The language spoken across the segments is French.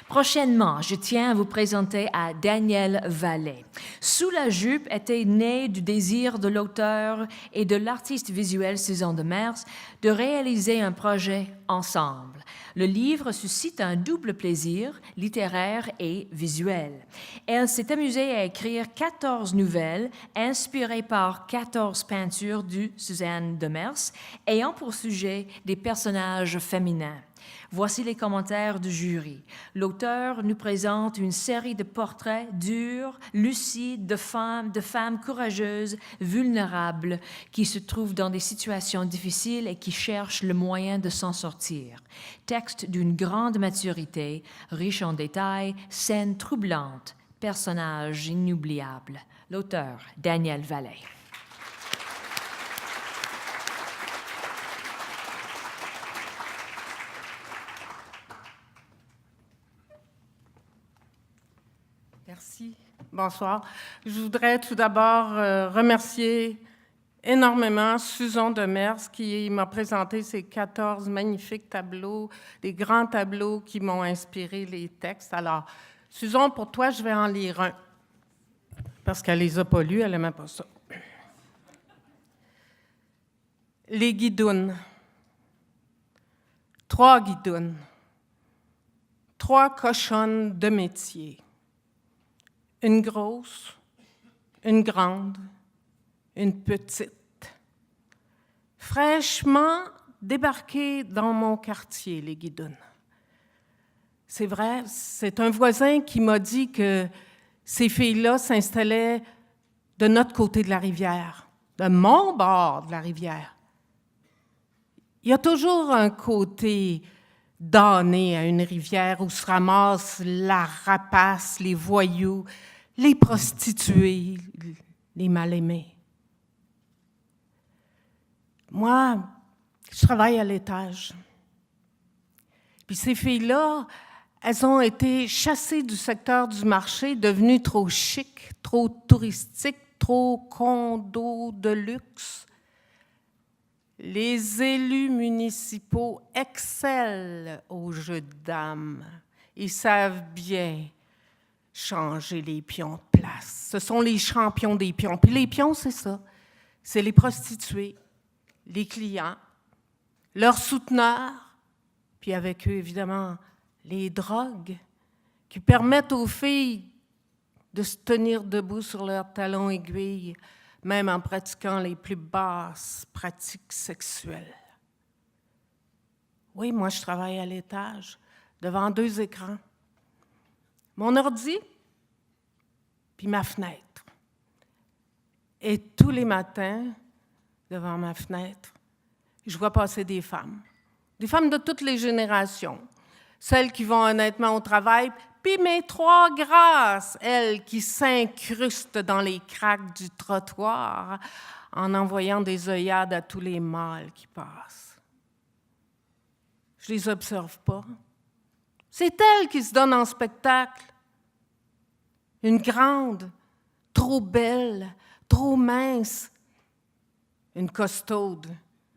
Prochainement, je tiens à vous présenter à Daniel Vallée. Sous la jupe était né du désir de l'auteur et de l'artiste visuel Suzanne Demers de réaliser un projet ensemble. Le livre suscite un double plaisir, littéraire et visuel. Elle s'est amusée à écrire 14 nouvelles inspirées par 14 peintures de Suzanne Demers ayant pour sujet des personnages féminins. Voici les commentaires du jury. L'auteur nous présente une série de portraits durs, lucides, de femmes courageuses, vulnérables, qui se trouvent dans des situations difficiles et qui cherchent le moyen de s'en sortir. Texte d'une grande maturité, riche en détails, scènes troublantes, personnages inoubliables. L'auteur, Daniel Vallée. Merci. Bonsoir. Je voudrais tout d'abord remercier énormément Suzanne Demers qui m'a présenté ces 14 magnifiques tableaux, des grands tableaux qui m'ont inspiré les textes. Alors, Suzanne, pour toi, je vais en lire un, parce qu'elle les a pas lus, elle n'aimait pas ça. Les guidounes. 3 guidounes. 3 cochonnes de métier. Une grosse, une grande, une petite. Fraîchement débarquées dans mon quartier, les guidounes. C'est vrai, c'est un voisin qui m'a dit que ces filles-là s'installaient de notre côté de la rivière, de mon bord de la rivière. Il y a toujours un côté damné à une rivière où se ramassent la rapace, les voyous, les prostituées, les mal-aimés. Moi, je travaille à l'étage. Puis ces filles-là, elles ont été chassées du secteur du marché, devenues trop chic, trop touristiques, trop condos de luxe. Les élus municipaux excellent au jeu de dames. Ils savent bien changer les pions de place. Ce sont les champions des pions. Puis les pions, c'est ça. C'est les prostituées, les clients, leurs souteneurs, puis avec eux, évidemment, les drogues qui permettent aux filles de se tenir debout sur leurs talons aiguilles, même en pratiquant les plus basses pratiques sexuelles. Oui, moi, je travaille à l'étage, devant 2 écrans. Mon ordi, puis ma fenêtre. Et tous les matins, devant ma fenêtre, je vois passer des femmes de toutes les générations, celles qui vont honnêtement au travail, puis mes 3 grasses, elles qui s'incrustent dans les craques du trottoir en envoyant des œillades à tous les mâles qui passent. Je les observe pas. C'est elles qui se donnent en spectacle. Une grande, trop belle, trop mince, une costaude,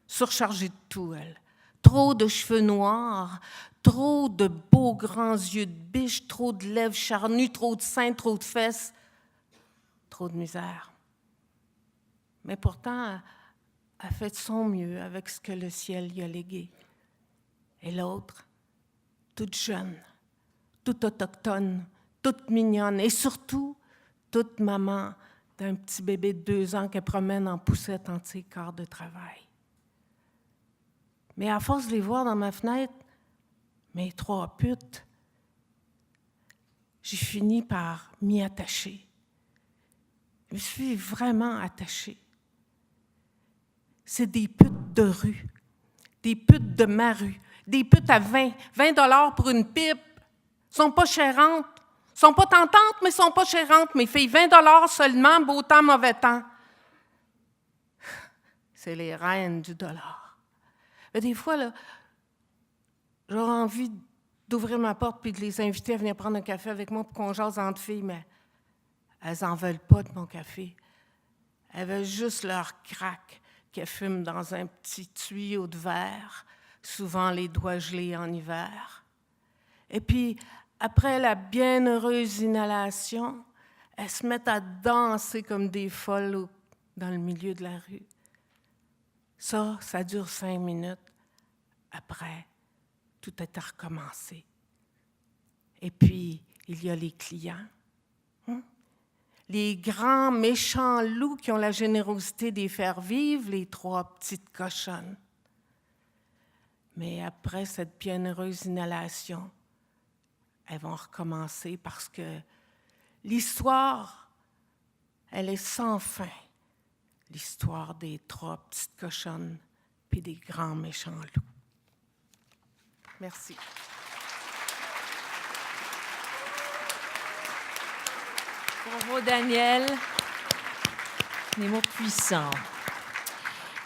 surchargée de tout, elle. Trop de cheveux noirs, trop de beaux grands yeux de biche, trop de lèvres charnues, trop de seins, trop de fesses, trop de misère. Mais pourtant, elle fait de son mieux avec ce que le ciel lui a légué. Et l'autre, toute jeune, toute autochtone, toute mignonne et surtout, toute maman d'un petit bébé de 2 ans qu'elle promène en poussette entre ses quarts de travail. Mais à force de les voir dans ma fenêtre, mes 3 putes, j'ai fini par m'y attacher. Je me suis vraiment attachée. C'est des putes de rue, des putes de ma rue, des putes à 20 $ pour une pipe. Sont pas chérantes, sont pas tentantes, mais sont pas chérantes. Mes filles, 20 $ seulement, beau temps, mauvais temps. C'est les reines du dollar. Mais des fois, là, j'aurais envie d'ouvrir ma porte puis de les inviter à venir prendre un café avec moi pour qu'on jase entre filles, mais elles n'en veulent pas de mon café. Elles veulent juste leur crack qu'elles fument dans un petit tuyau de verre, souvent les doigts gelés en hiver. Et puis, Après la bienheureuse inhalation, elles se mettent à danser comme des folles dans le milieu de la rue. Ça dure 5 minutes. Après, tout est à recommencer. Et puis, il y a les clients. Les grands méchants loups qui ont la générosité d'y faire vivre les 3 petites cochonnes. Mais après cette bienheureuse inhalation, elles vont recommencer parce que l'histoire, elle est sans fin. L'histoire des 3 petites cochonnes puis des grands méchants loups. Merci. Bravo, Danielle. Des mots puissants.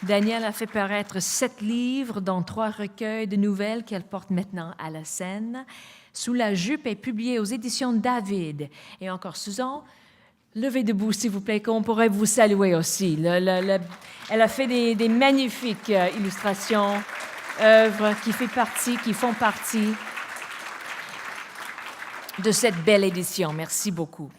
Danielle a fait paraître 7 livres, dont 3 recueils de nouvelles qu'elle porte maintenant à la scène. Sous la jupe est publié aux éditions David. Et encore, Susan, levez debout, s'il vous plaît, qu'on pourrait vous saluer aussi. Elle a fait des magnifiques illustrations, œuvres qui font partie de cette belle édition. Merci beaucoup.